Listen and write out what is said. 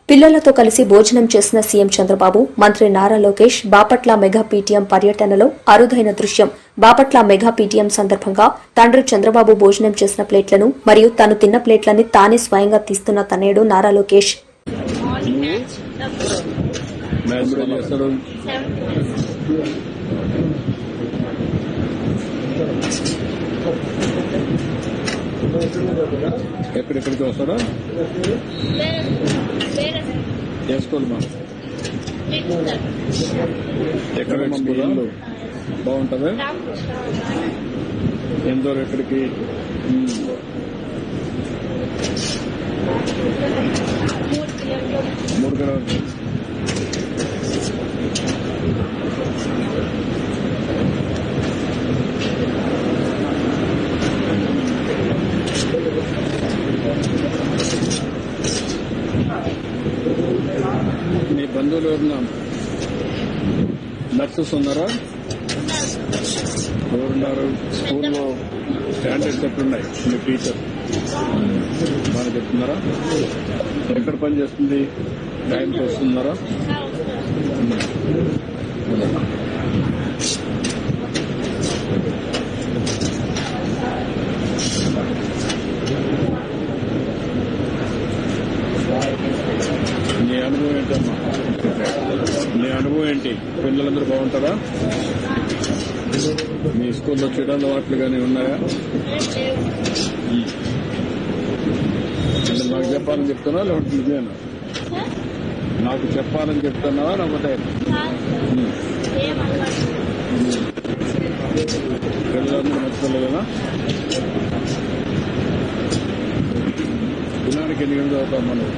పిల్లలతో కలిసి భోజనం చేసిన సీఎం చంద్రబాబు, మంత్రి నారా లోకేష్ బాపట్ల మెగా పీటీఎం పర్యటనలో అరుదైన దృశ్యం. బాపట్ల మెగా పీటీఎం సందర్భంగా తండ్రి చంద్రబాబు భోజనం చేసిన ప్లేట్లను మరియు తాను తిన్న ప్లేట్లని తానే స్వయంగా తీస్తున్న తనయుడు నారా లోకేష్. ఎక్కడెక్కడికి వస్తాడా చేసుకోమా ఎక్కడ బాగుంటుంది ఎంతో ఎక్కడికి మూడు కిలోమీటర్లు మీ బంధువులు ఎవరున్నా నర్సెస్ ఉన్నారా? ఎవరున్నారు? స్కూల్లో స్టాండర్డ్స్ ఎట్లున్నాయి? మీ టీచర్ బాగా చెప్తున్నారా? ఎక్కడ పని చేస్తుంది? టైంకి వస్తున్నారా? నీ అనుభవం ఏంటమ్మా? నీ అనుభవం ఏంటి? పిల్లలందరూ బాగుంటారా? మీ స్కూల్లో చెడు అలవాట్లు కానీ ఉన్నాయా? అంటే నాకు చెప్పాలని చెప్తున్నా లేకపోతే నిజమేనా? నాకు చెప్పాలని చెప్తున్నావా లేకపోతే పిల్లలందరూ మర్చిపోలేదా? దినానికి ఎన్ని గంటలు అవుతాం మనం?